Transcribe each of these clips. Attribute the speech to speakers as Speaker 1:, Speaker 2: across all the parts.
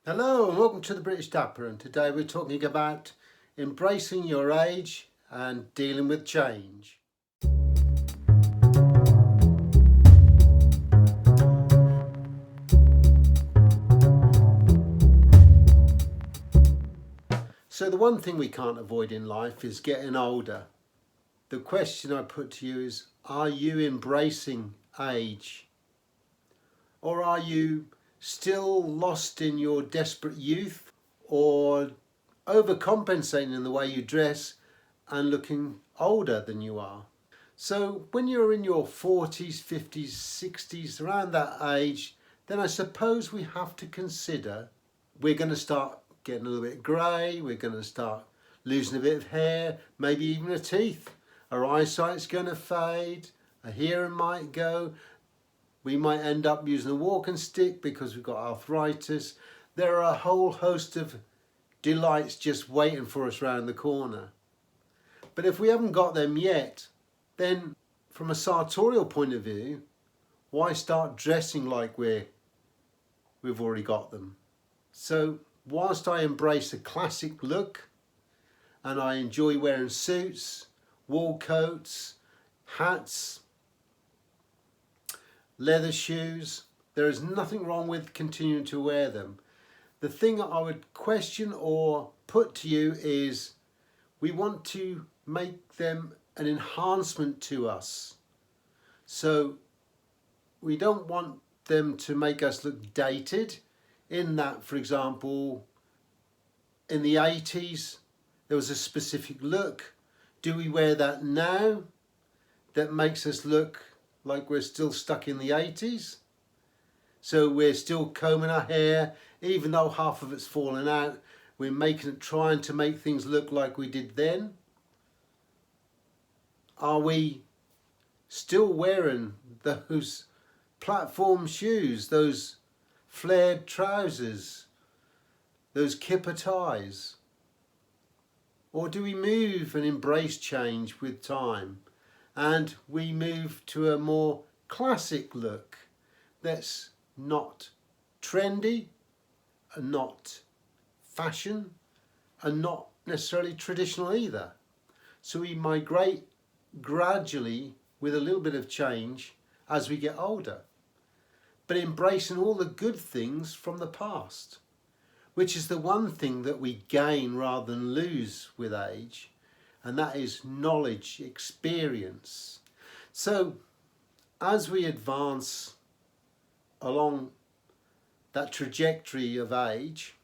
Speaker 1: Hello and welcome to the British Dapper, and today we're talking about embracing your age and dealing with change. So the one thing we can't avoid in life is getting older. The question I put to you is, are you embracing age? Or are you still lost in your desperate youth, or overcompensating in the way you dress and looking older than you are? So when you're in your 40s, 50s, 60s, around that age, then I suppose we have to consider we're going to start getting a little bit grey, we're going to start losing a bit of hair, maybe even a teeth. Our eyesight's going to fade, a hearing might go, we might end up using a walking stick because we've got arthritis. There are a whole host of delights just waiting for us round the corner. But if we haven't got them yet, then from a sartorial point of view, why start dressing like we've already got them? So whilst I embrace a classic look and I enjoy wearing suits, wool coats, hats, leather shoes, there is nothing wrong with continuing to wear them. The thing I would question or put to you is we want to make them an enhancement to us. So we don't want them to make us look dated, in that, for example, in the 80s there was a specific look. Do we wear that now that makes us look like we're still stuck in the 80s? So we're still combing our hair, even though half of it's fallen out, we're trying to make things look like we did then. Are we still wearing those platform shoes, those flared trousers, those kipper ties? Or do we move and embrace change with time and we move to a more classic look that's not trendy and not fashion and not necessarily traditional either? So we migrate gradually with a little bit of change as we get older, but embracing all the good things from the past, which is the one thing that we gain rather than lose with age, and that is knowledge, experience. So as we advance along that trajectory of age,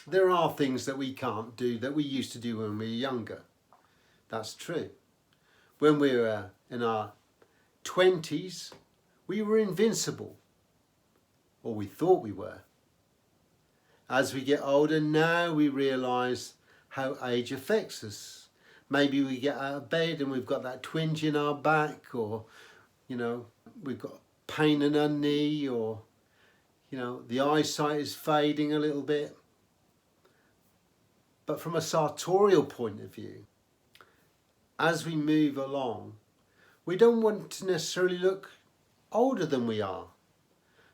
Speaker 1: there are things that we can't do that we used to do when we were younger. That's true. When we were in our 20s, we were invincible, or we thought we were. As we get older now, we realise how age affects us. Maybe we get out of bed and we've got that twinge in our back, or we've got pain in our knee, or the eyesight is fading a little bit. But from a sartorial point of view, as we move along, we don't want to necessarily look older than we are.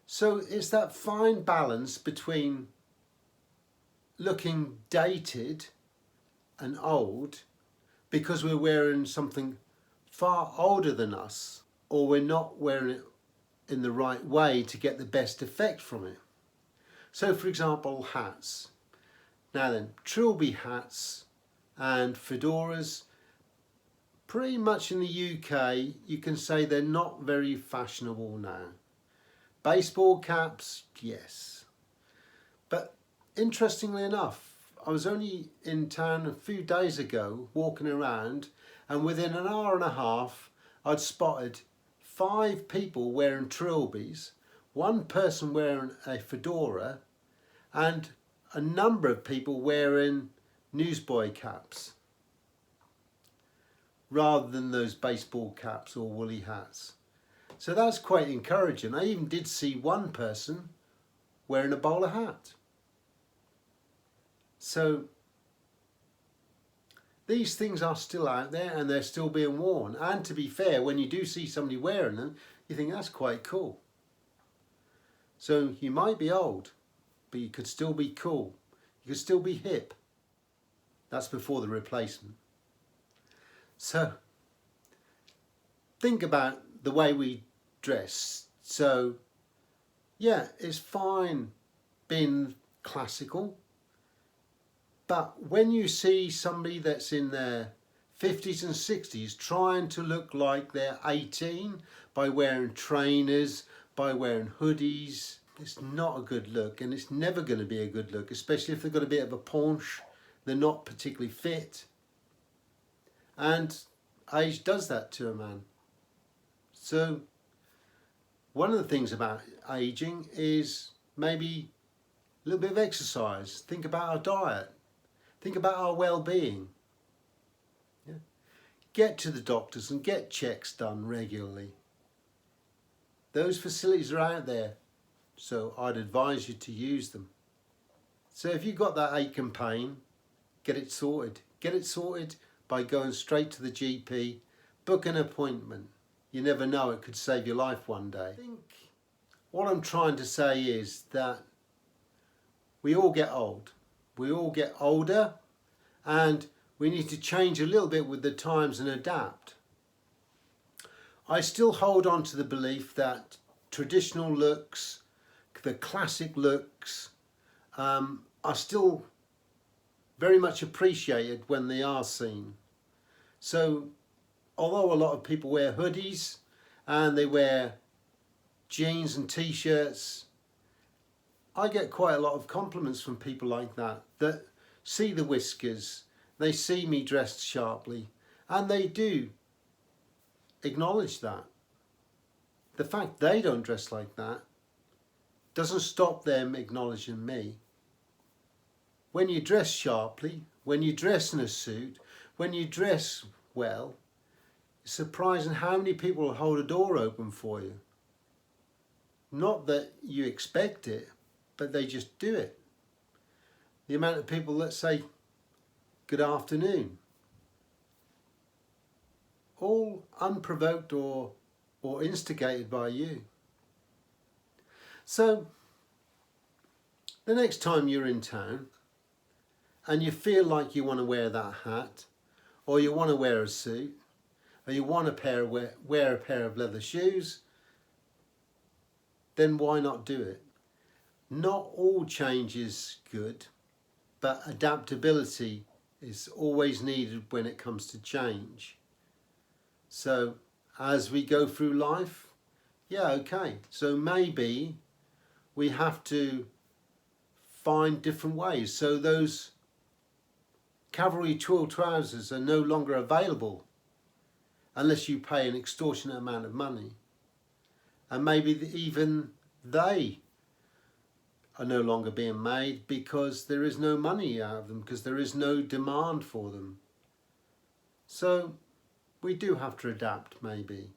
Speaker 1: So it's that fine balance between looking dated and old because we're wearing something far older than us, or we're not wearing it in the right way to get the best effect from it. So for example, hats. Now then, trilby hats and fedoras, pretty much in the UK, you can say they're not very fashionable now. Baseball caps, yes. But interestingly enough, I was only in town a few days ago walking around, and within an hour and a half I'd spotted 5 people wearing trilbies, 1 person wearing a fedora, and a number of people wearing newsboy caps rather than those baseball caps or woolly hats. So that's quite encouraging. I even did see 1 person wearing a bowler hat. So these things are still out there and they're still being worn. And to be fair, when you do see somebody wearing them, you think that's quite cool. So you might be old, but you could still be cool. You could still be hip. That's before the replacement. So think about the way we dress. So yeah, it's fine being classical, but when you see somebody that's in their 50s and 60s trying to look like they're 18 by wearing trainers, by wearing hoodies, it's not a good look, and it's never going to be a good look, especially if they've got a bit of a paunch, they're not particularly fit. And age does that to a man. So one of the things about aging is maybe a little bit of exercise. Think about our diet. Think about our well-being. Yeah. Get to the doctors and get checks done regularly. Those facilities are out there, so I'd advise you to use them. So if you've got that ache and pain, get it sorted. Get it sorted by going straight to the GP, book an appointment. You never know, it could save your life one day. I think what I'm trying to say is that we all get old. We all get older, and we need to change a little bit with the times and adapt. I still hold on to the belief that traditional looks, the classic looks, are still very much appreciated when they are seen. So although a lot of people wear hoodies and they wear jeans and t-shirts, I get quite a lot of compliments from people like that see the whiskers, they see me dressed sharply, and they do acknowledge that. The fact they don't dress like that doesn't stop them acknowledging me. When you dress sharply, when you dress in a suit, when you dress well, it's surprising how many people will hold a door open for you. Not that you expect it, but they just do it. The amount of people that say, good afternoon, all unprovoked or instigated by you. So the next time you're in town and you feel like you want to wear that hat, or you want to wear a suit, or you want to wear a pair of leather shoes, then why not do it? Not all change is good, but adaptability is always needed when it comes to change. So as we go through life, yeah, okay, so maybe we have to find different ways. So those cavalry twill trousers are no longer available unless you pay an extortionate amount of money. And maybe even they are no longer being made because there is no money out of them, because there is no demand for them. So we do have to adapt, maybe.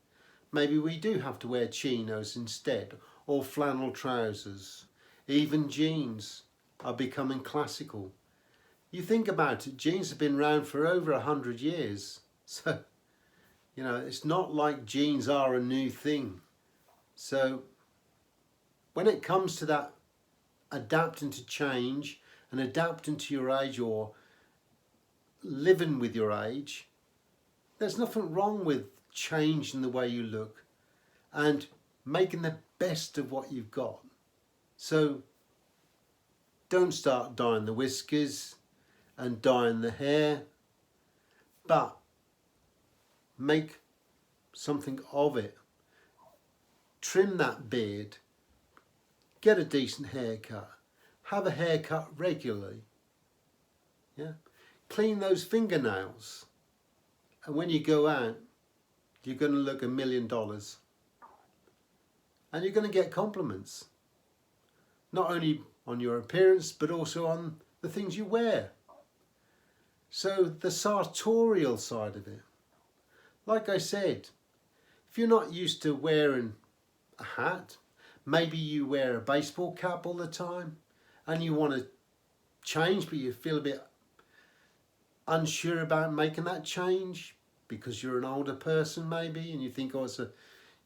Speaker 1: Maybe we do have to wear chinos instead, or flannel trousers. Even jeans are becoming classical. You think about it, jeans have been around for over 100 years. So, you know, it's not like jeans are a new thing. So when it comes to that adapting to change and adapting to your age or living with your age, there's nothing wrong with changing the way you look and making the best of what you've got. So don't start dyeing the whiskers and dyeing the hair, but make something of it. Trim that beard, get a decent haircut, have a haircut regularly, yeah? Clean those fingernails, and when you go out, you're going to look $1 million. And you're going to get compliments, not only on your appearance, but also on the things you wear. So the sartorial side of it, like I said, if you're not used to wearing a hat, maybe you wear a baseball cap all the time and you want to change, but you feel a bit unsure about making that change because you're an older person maybe and you think, oh, it's a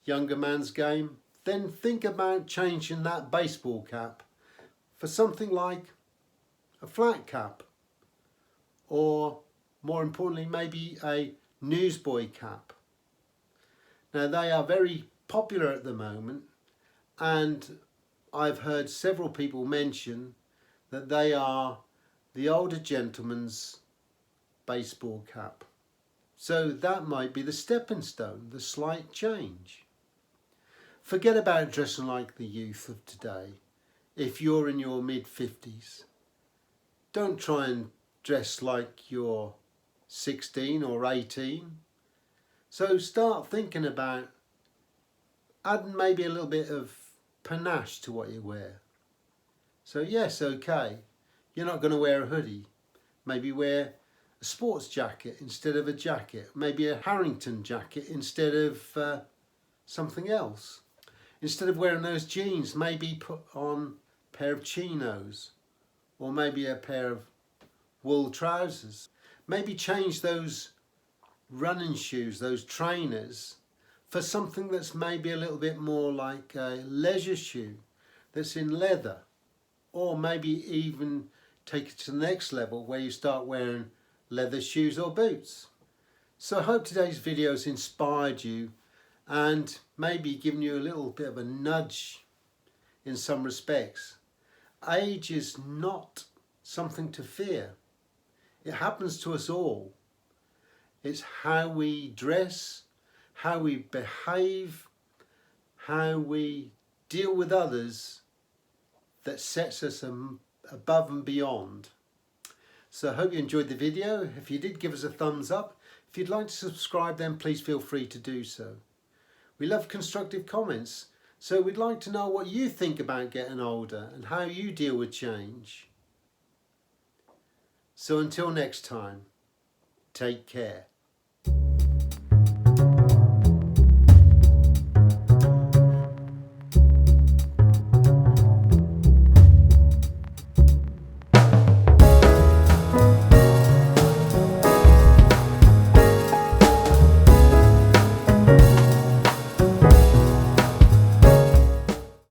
Speaker 1: younger man's game, then think about changing that baseball cap for something like a flat cap, or more importantly maybe a newsboy cap. Now they are very popular at the moment, and I've heard several people mention that they are the older gentleman's baseball cap. So that might be the stepping stone, the slight change. Forget about dressing like the youth of today. If you're in your mid-50s, don't try and dress like you're 16 or 18. So start thinking about adding maybe a little bit of panache to what you wear. So yes, okay, you're not going to wear a hoodie. Maybe wear a sports jacket instead of a jacket. Maybe a Harrington jacket instead of something else. Instead of wearing those jeans, maybe put on a pair of chinos, or maybe a pair of wool trousers. Maybe change those running shoes, those trainers, for something that's maybe a little bit more like a leisure shoe that's in leather, or maybe even take it to the next level where you start wearing leather shoes or boots. So I hope today's video has inspired you and maybe given you a little bit of a nudge in some respects. Age is not something to fear. It happens to us all. It's how we dress, how we behave, how we deal with others that sets us above and beyond. So I hope you enjoyed the video. If you did, give us a thumbs up. If you'd like to subscribe, then please feel free to do so. We love constructive comments, so we'd like to know what you think about getting older and how you deal with change. So until next time, take care.